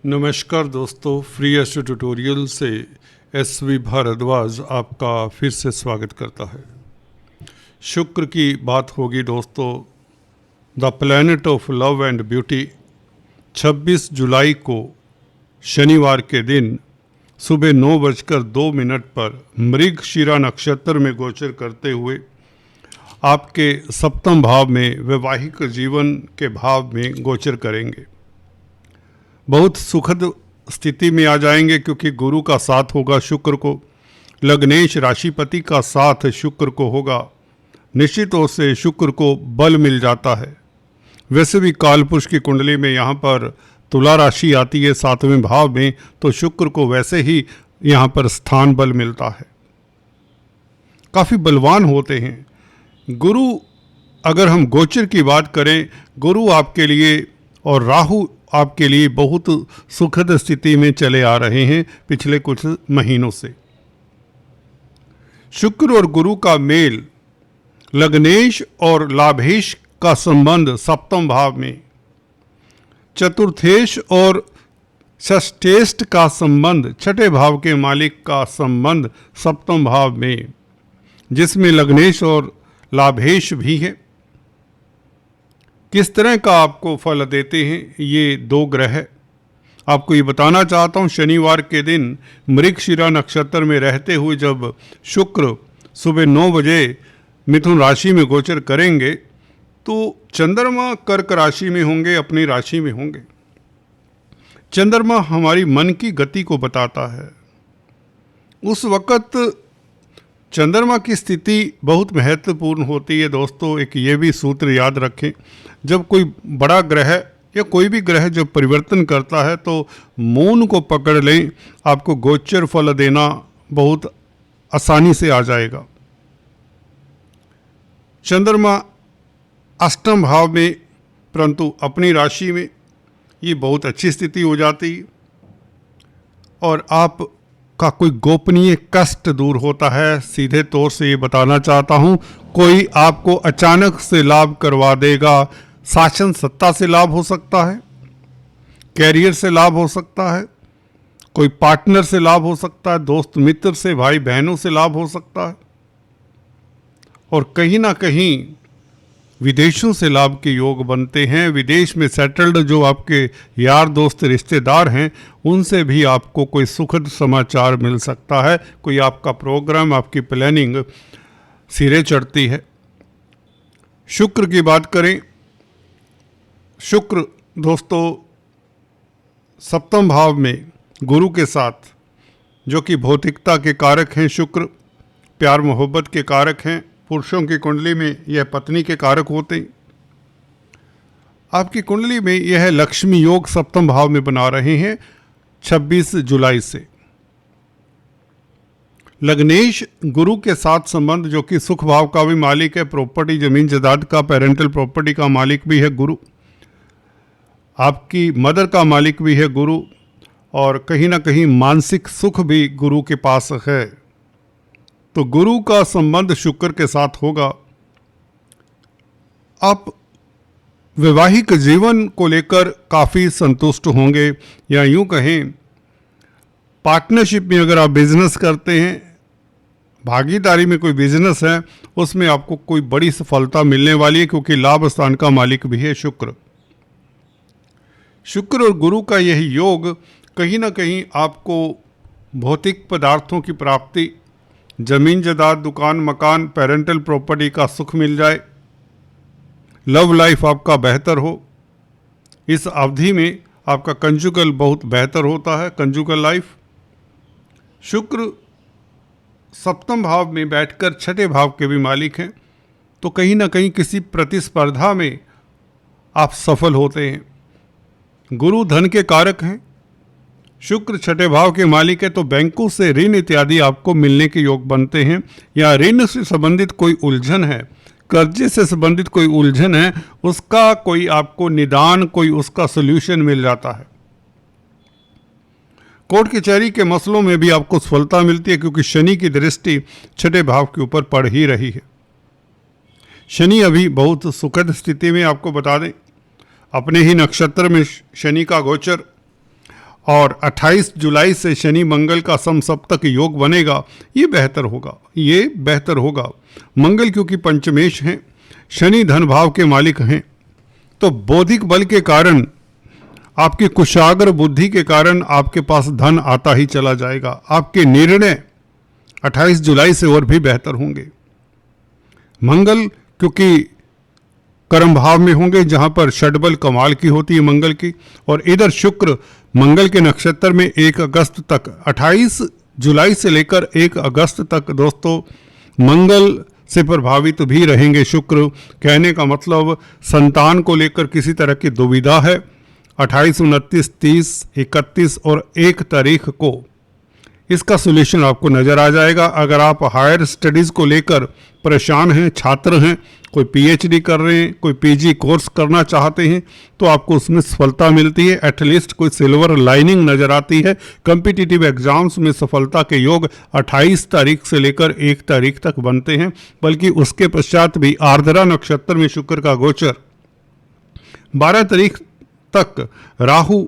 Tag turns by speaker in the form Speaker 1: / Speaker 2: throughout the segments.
Speaker 1: नमस्कार दोस्तों, free astro tutorial से SV भारद्वाज आपका फिर से स्वागत करता है। शुक्र की बात होगी दोस्तों। The planet of love and beauty 26 जुलाई को शनिवार के दिन सुबह 9:02 पर मृगशिरा नक्षत्र में गोचर करते हुए आपके सप्तम भाव में वैवाहिक जीवन के भाव में गोचर करेंगे। बहुत सुखद स्थिति में आ जाएंगे क्योंकि गुरु का साथ होगा शुक्र को, लग्नेश राशिपति का साथ शुक्र को होगा। निश्चित तौर से शुक्र को बल मिल जाता है। वैसे भी कालपुरुष की कुंडली में यहाँ पर तुला राशि आती है 7वें भाव में, तो शुक्र को वैसे ही यहाँ पर स्थान बल मिलता है। काफ़ी बलवान होते हैं गुरु। अगर हम गोचर की बात करें, गुरु आपके लिए और राहु आपके लिए बहुत सुखद स्थिति में चले आ रहे हैं पिछले कुछ महीनों से। शुक्र और गुरु का मेल, लग्नेश और लाभेश का संबंध सप्तम भाव में, चतुर्थेश और षष्ठेष्ठ का संबंध, छठे भाव के मालिक का संबंध सप्तम भाव में, जिसमें लग्नेश और लाभेश भी है। किस तरह का आपको फल देते हैं ये दो ग्रह, आपको ये बताना चाहता हूँ। शनिवार के दिन मृगशिरा नक्षत्र में रहते हुए जब शुक्र सुबह 9 बजे मिथुन राशि में गोचर करेंगे तो चंद्रमा कर्क राशि में होंगे, अपनी राशि में होंगे। चंद्रमा हमारी मन की गति को बताता है। उस वक़्त चंद्रमा की स्थिति बहुत महत्वपूर्ण होती है दोस्तों। एक ये भी सूत्र याद रखें, जब कोई बड़ा ग्रह या कोई भी ग्रह जब परिवर्तन करता है तो मून को पकड़ लें, आपको गोचर फल देना बहुत आसानी से आ जाएगा। चंद्रमा अष्टम भाव में परंतु अपनी राशि में, ये बहुत अच्छी स्थिति हो जाती है और आप का कोई गोपनीय कष्ट दूर होता है। सीधे तौर से ये बताना चाहता हूँ, कोई आपको अचानक से लाभ करवा देगा। शासन सत्ता से लाभ हो सकता है, कैरियर से लाभ हो सकता है, कोई पार्टनर से लाभ हो सकता है, दोस्त मित्र से, भाई बहनों से लाभ हो सकता है, और कहीं ना कहीं विदेशों से लाभ के योग बनते हैं। विदेश में सेटल्ड जो आपके यार दोस्त रिश्तेदार हैं उनसे भी आपको कोई सुखद समाचार मिल सकता है। कोई आपका प्रोग्राम, आपकी प्लानिंग सिरे चढ़ती है। शुक्र की बात करें, शुक्र दोस्तों सप्तम भाव में गुरु के साथ, जो कि भौतिकता के कारक हैं। शुक्र प्यार मोहब्बत के कारक हैं। पुरुषों की कुंडली में यह पत्नी के कारक होते हैं। आपकी कुंडली में यह लक्ष्मी योग सप्तम भाव में बना रहे हैं 26 जुलाई से। लग्नेश गुरु के साथ संबंध, जो कि सुख भाव का भी मालिक है, प्रॉपर्टी जमीन जायदाद का, पेरेंटल प्रॉपर्टी का मालिक भी है गुरु, आपकी मदर का मालिक भी है गुरु, और कहीं ना कहीं मानसिक सुख भी गुरु के पास है। तो गुरु का संबंध शुक्र के साथ होगा। आप वैवाहिक जीवन को लेकर काफ़ी संतुष्ट होंगे, या यूं कहें पार्टनरशिप में अगर आप बिजनेस करते हैं, भागीदारी में कोई बिजनेस है, उसमें आपको कोई बड़ी सफलता मिलने वाली है क्योंकि लाभ स्थान का मालिक भी है शुक्र। शुक्र और गुरु का यही योग कहीं ना कहीं आपको भौतिक पदार्थों की प्राप्ति, जमीन जायदाद, दुकान मकान, पेरेंटल प्रॉपर्टी का सुख मिल जाए, लव लाइफ आपका बेहतर हो। इस अवधि में आपका कंजुगल बहुत बेहतर होता है, कंजुगल लाइफ। शुक्र सप्तम भाव में बैठकर छठे भाव के भी मालिक हैं, तो कहीं ना कहीं किसी प्रतिस्पर्धा में आप सफल होते हैं। गुरु धन के कारक हैं, शुक्र छठे भाव के मालिक है, तो बैंकों से ऋण इत्यादि आपको मिलने के योग बनते हैं, या ऋण से संबंधित कोई उलझन है, कर्जे से संबंधित कोई उलझन है, उसका कोई आपको निदान, कोई उसका सॉल्यूशन मिल जाता है। कोर्ट कचहरी के मसलों में भी आपको सफलता मिलती है क्योंकि शनि की दृष्टि छठे भाव के ऊपर पड़ ही रही है। शनि अभी बहुत सुखद स्थिति में, आपको बता दें, अपने ही नक्षत्र में शनि का गोचर, और 28 जुलाई से शनि मंगल का समसप्तक योग बनेगा, ये बेहतर होगा। मंगल क्योंकि पंचमेश हैं, शनि धन भाव के मालिक हैं, तो बौद्धिक बल के कारण, आपकी कुशाग्र बुद्धि के कारण आपके पास धन आता ही चला जाएगा। आपके निर्णय 28 जुलाई से और भी बेहतर होंगे। मंगल क्योंकि कर्म भाव में होंगे, जहां पर षडबल कमाल की होती है मंगल की, और इधर शुक्र मंगल के नक्षत्र में 1 अगस्त तक, 28 जुलाई से लेकर 1 अगस्त तक दोस्तों मंगल से प्रभावित भी रहेंगे शुक्र। कहने का मतलब संतान को लेकर किसी तरह की दुविधा है, 28, 29, 30, 31 और 1 तारीख को इसका सोल्यूशन आपको नज़र आ जाएगा। अगर आप हायर स्टडीज़ को लेकर परेशान हैं, छात्र हैं, कोई पीएचडी कर रहे हैं, कोई पीजी कोर्स करना चाहते हैं, तो आपको उसमें सफलता मिलती है। एटलीस्ट कोई सिल्वर लाइनिंग नज़र आती है। कॉम्पिटिटिव एग्जाम्स में सफलता के योग 28 तारीख से लेकर 1 तारीख तक बनते हैं, बल्कि उसके पश्चात भी आर्द्रा नक्षत्र में शुक्र का गोचर 12 तारीख तक, राहु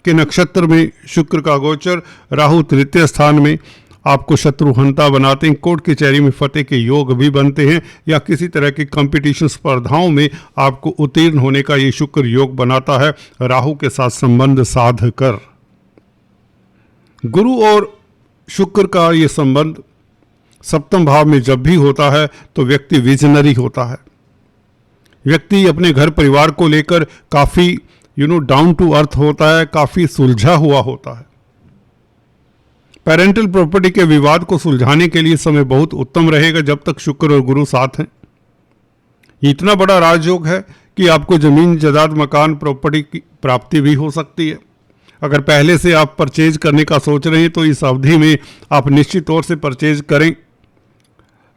Speaker 1: के नक्षत्र में शुक्र का गोचर, राहु तृतीय स्थान में आपको शत्रुहंता बनाते हैं। कोर्ट कचहरी में फतेह के योग भी बनते हैं, या किसी तरह की कंपटीशन स्पर्धाओं में आपको उत्तीर्ण होने का ये शुक्र योग बनाता है, राहु के साथ संबंध साध कर। गुरु और शुक्र का ये संबंध सप्तम भाव में जब भी होता है तो व्यक्ति विजनरी होता है। व्यक्ति अपने घर परिवार को लेकर काफ़ी डाउन टू अर्थ होता है, काफ़ी सुलझा हुआ होता है। पेरेंटल प्रॉपर्टी के विवाद को सुलझाने के लिए समय बहुत उत्तम रहेगा जब तक शुक्र और गुरु साथ हैं। इतना बड़ा राजयोग है कि आपको जमीन जायदाद मकान प्रॉपर्टी की प्राप्ति भी हो सकती है। अगर पहले से आप परचेज करने का सोच रहे हैं तो इस अवधि में आप निश्चित तौर से परचेज करें,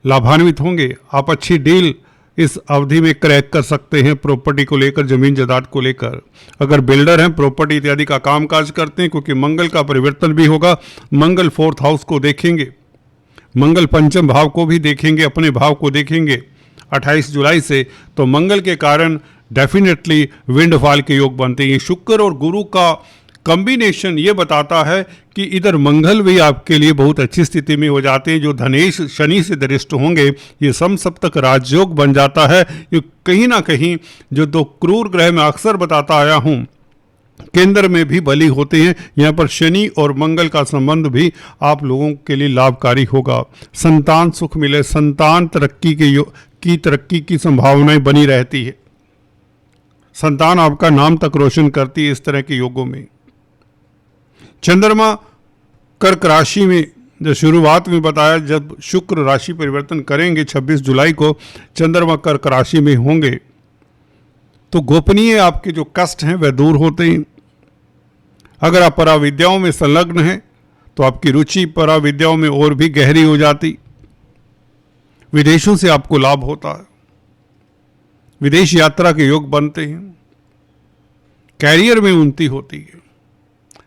Speaker 1: लाभान्वित होंगे। आप अच्छी डील इस अवधि में क्रैक कर सकते हैं प्रॉपर्टी को लेकर, जमीन जायदाद को लेकर। अगर बिल्डर हैं, प्रॉपर्टी इत्यादि का कामकाज करते हैं, क्योंकि मंगल का परिवर्तन भी होगा। मंगल 4th हाउस को देखेंगे, मंगल पंचम भाव को भी देखेंगे, अपने भाव को देखेंगे 28 जुलाई से, तो मंगल के कारण डेफिनेटली विंडफॉल के योग बनते हैं। शुक्र और गुरु का कॉम्बिनेशन ये बताता है कि इधर मंगल भी आपके लिए बहुत अच्छी स्थिति में हो जाते हैं। जो धनेश शनि से दृष्ट होंगे, ये समसप्तक राजयोग बन जाता है। ये कहीं ना कहीं जो 2 क्रूर ग्रह में अक्सर बताता आया हूँ, केंद्र में भी बली होते हैं। यहाँ पर शनि और मंगल का संबंध भी आप लोगों के लिए लाभकारी होगा। संतान सुख मिले, संतान तरक्की की संभावनाएं बनी रहती है। संतान आपका नाम तक रोशन करती है इस तरह के योगों में। चंद्रमा कर्क राशि में, जो शुरुआत में बताया, जब शुक्र राशि परिवर्तन करेंगे 26 जुलाई को, चंद्रमा कर्क राशि में होंगे, तो गोपनीय आपके जो कष्ट हैं वह दूर होते हैं। अगर आप पराविद्याओं में संलग्न हैं तो आपकी रुचि पराविद्याओं में और भी गहरी हो जाती। विदेशों से आपको लाभ होता है, विदेश यात्रा के योग बनते हैं, कैरियर में उन्नति होती है,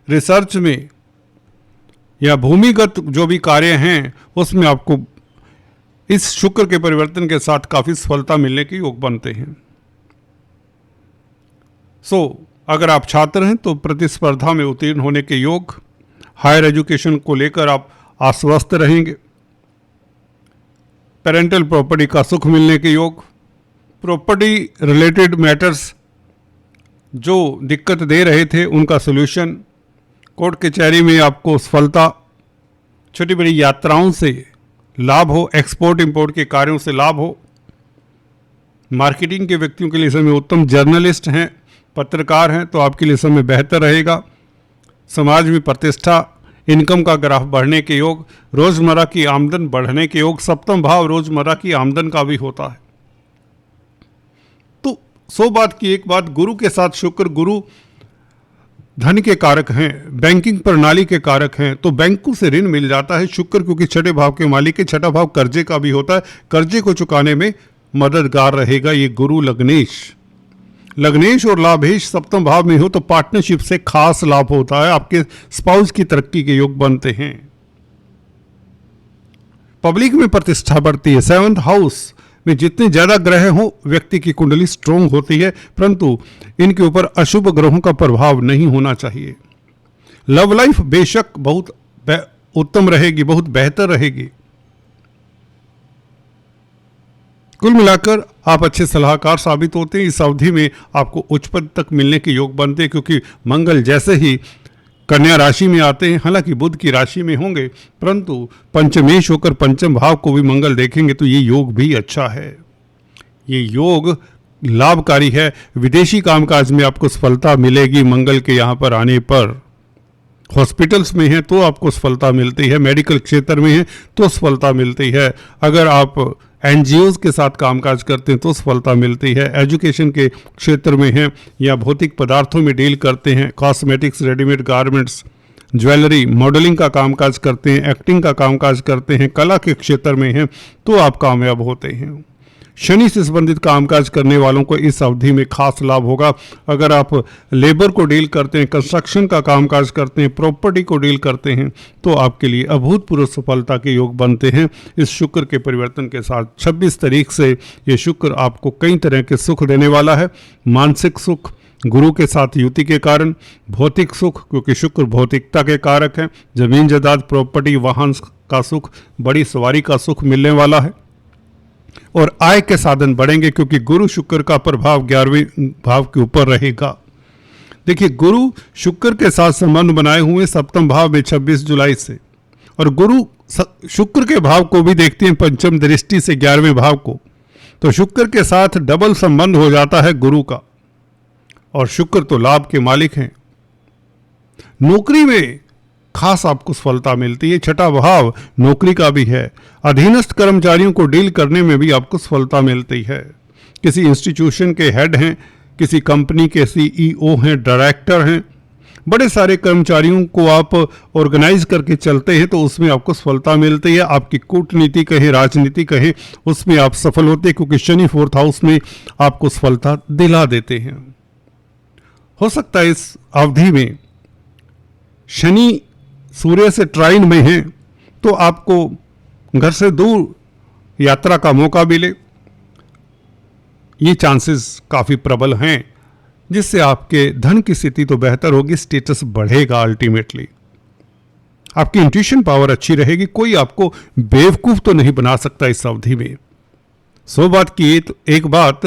Speaker 1: रिसर्च में या भूमिगत जो भी कार्य हैं उसमें आपको इस शुक्र के परिवर्तन के साथ काफ़ी सफलता मिलने के योग बनते हैं। अगर आप छात्र हैं तो प्रतिस्पर्धा में उत्तीर्ण होने के योग, हायर एजुकेशन को लेकर आप आश्वस्त रहेंगे। पेरेंटल प्रॉपर्टी का सुख मिलने के योग, प्रॉपर्टी रिलेटेड मैटर्स जो दिक्कत दे रहे थे उनका सलूशन, कोर्ट कचहरी में आपको सफलता, छोटी बड़ी यात्राओं से लाभ हो, एक्सपोर्ट इंपोर्ट के कार्यों से लाभ हो। मार्केटिंग के व्यक्तियों के लिए समय उत्तम, जर्नलिस्ट हैं, पत्रकार हैं तो आपके लिए समय बेहतर रहेगा। समाज में प्रतिष्ठा, इनकम का ग्राफ बढ़ने के योग, रोजमर्रा की आमदन बढ़ने के योग। सप्तम भाव रोजमर्रा की आमदन का भी होता है। तो 100 बात की एक बात, गुरु के साथ शुक्र, गुरु धन के कारक हैं, बैंकिंग प्रणाली के कारक हैं, तो बैंकों से ऋण मिल जाता है। शुक्र क्योंकि 6ठे भाव के मालिक है, 6ठा भाव कर्जे का भी होता है, कर्जे को चुकाने में मददगार रहेगा ये गुरु। लग्नेश और लाभेश सप्तम भाव में हो तो पार्टनरशिप से खास लाभ होता है, आपके स्पाउस की तरक्की के योग बनते हैं। पब्लिक में प्रतिष्ठा बढ़ती है। 7th हाउस में जितने ज्यादा ग्रह हो व्यक्ति की कुंडली स्ट्रोंग होती है, परंतु इनके ऊपर अशुभ ग्रहों का प्रभाव नहीं होना चाहिए। लव लाइफ बेशक बहुत उत्तम रहेगी, बहुत बेहतर रहेगी। कुल मिलाकर आप अच्छे सलाहकार साबित होते हैं। इस अवधि में आपको उच्च पद तक मिलने के योग बनते हैं, क्योंकि मंगल जैसे ही कन्या राशि में आते हैं, हालांकि बुध की राशि में होंगे, परंतु पंचमेश होकर पंचम भाव को भी मंगल देखेंगे तो ये योग भी अच्छा है। ये योग लाभकारी है। विदेशी कामकाज में आपको सफलता मिलेगी मंगल के यहाँ पर आने पर। हॉस्पिटल्स में हैं तो आपको सफलता मिलती है, मेडिकल क्षेत्र में हैं तो सफलता मिलती है, अगर आप एनजीओज के साथ कामकाज करते हैं तो सफलता मिलती है, एजुकेशन के क्षेत्र में हैं या भौतिक पदार्थों में डील करते हैं, cosmetics, readymade garments, jewellery, modelling का कामकाज करते हैं, एक्टिंग का कामकाज करते हैं, कला के क्षेत्र में हैं तो आप कामयाब होते हैं। शनि से संबंधित कामकाज करने वालों को इस अवधि में खास लाभ होगा। अगर आप लेबर को डील करते हैं, कंस्ट्रक्शन का कामकाज करते हैं, प्रॉपर्टी को डील करते हैं तो आपके लिए अभूतपूर्व सफलता के योग बनते हैं। इस शुक्र के परिवर्तन के साथ 26 तारीख से ये शुक्र आपको कई तरह के सुख देने वाला है। मानसिक सुख गुरु के साथ युति के कारण, भौतिक सुख क्योंकि शुक्र भौतिकता के कारक है, जमीन जायदाद, प्रॉपर्टी, वाहन का सुख, बड़ी सवारी का सुख मिलने वाला है और आय के साधन बढ़ेंगे क्योंकि गुरु शुक्र का प्रभाव 11वें भाव के ऊपर रहेगा। देखिए, गुरु शुक्र के साथ संबंध बनाए हुए सप्तम भाव में 26 जुलाई से, और गुरु शुक्र के भाव को भी देखते हैं पंचम दृष्टि से 11वें भाव को, तो शुक्र के साथ डबल संबंध हो जाता है गुरु का। और शुक्र तो लाभ के मालिक हैं। नौकरी में खास आपको सफलता मिलती है। छठा भाव नौकरी का भी है। अधीनस्थ कर्मचारियों को डील करने में भी आपको सफलता मिलती है। किसी इंस्टीट्यूशन के हेड हैं, किसी कंपनी के सीईओ हैं, डायरेक्टर हैं, बड़े सारे कर्मचारियों को आप ऑर्गेनाइज करके चलते हैं तो उसमें आपको सफलता मिलती है। आपकी कूटनीति कहें, राजनीति कहें, उसमें आप सफल होते हैं क्योंकि शनि 4th हाउस में आपको सफलता दिला देते हैं। हो सकता है इस अवधि में शनि सूर्य से ट्राइन में है तो आपको घर से दूर यात्रा का मौका मिले, ये चांसेस काफ़ी प्रबल हैं, जिससे आपके धन की स्थिति तो बेहतर होगी, स्टेटस बढ़ेगा। अल्टीमेटली आपकी इंट्यूशन पावर अच्छी रहेगी, कोई आपको बेवकूफ़ तो नहीं बना सकता इस अवधि में। 100 बात की तो एक बात,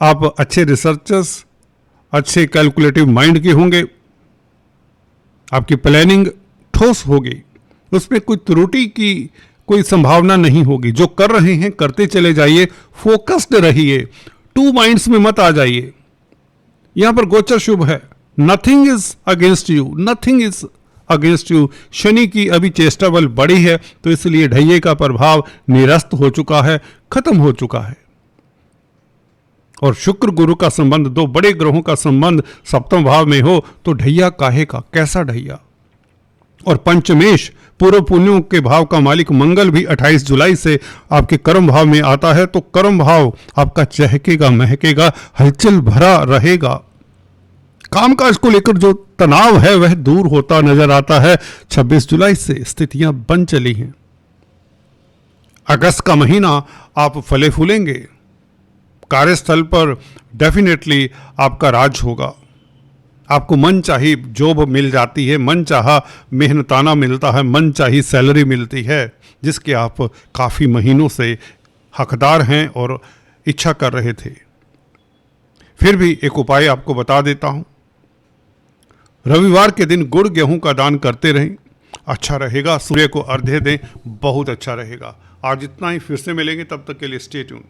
Speaker 1: आप अच्छे रिसर्चर्स, अच्छे कैलकुलेटिव माइंड के होंगे, आपकी प्लानिंग ठोस होगी, उसमें कोई त्रुटि की कोई संभावना नहीं होगी। जो कर रहे हैं करते चले जाइए, फोकस्ड रहिए, 2 माइंड्स में मत आ जाइए। यहां पर गोचर शुभ है, nothing is against you, nothing is against you. Shani की अभी चेष्टा बल बड़ी है तो इसलिए ढैये का प्रभाव निरस्त हो चुका है, खत्म हो चुका है। और शुक्र गुरु का संबंध, 2 बड़े ग्रहों का संबंध सप्तम भाव में हो तो ढैया काहे का, कैसा ढैया। और पंचमेश पूर्व पुण्यों के भाव का मालिक मंगल भी 28 जुलाई से आपके कर्म भाव में आता है, तो कर्म भाव आपका चहकेगा, महकेगा, हलचल भरा रहेगा। कामकाज को लेकर जो तनाव है वह दूर होता नजर आता है। 26 जुलाई से स्थितियां बन चली हैं। अगस्त का महीना आप फले फूलेंगे, कार्यस्थल पर डेफिनेटली आपका राज होगा, आपको मन चाही जॉब मिल जाती है, मन चाहा मेहनताना मिलता है, मन चाही सैलरी मिलती है, जिसके आप काफ़ी महीनों से हकदार हैं और इच्छा कर रहे थे। फिर भी एक उपाय आपको बता देता हूँ, रविवार के दिन गुड़ गेहूं का दान करते रहें, अच्छा रहेगा। सूर्य को अर्घ्य दें, बहुत अच्छा रहेगा। आज इतना ही, फिर से मिलेंगे, तब तक के लिए स्टे ट्यून।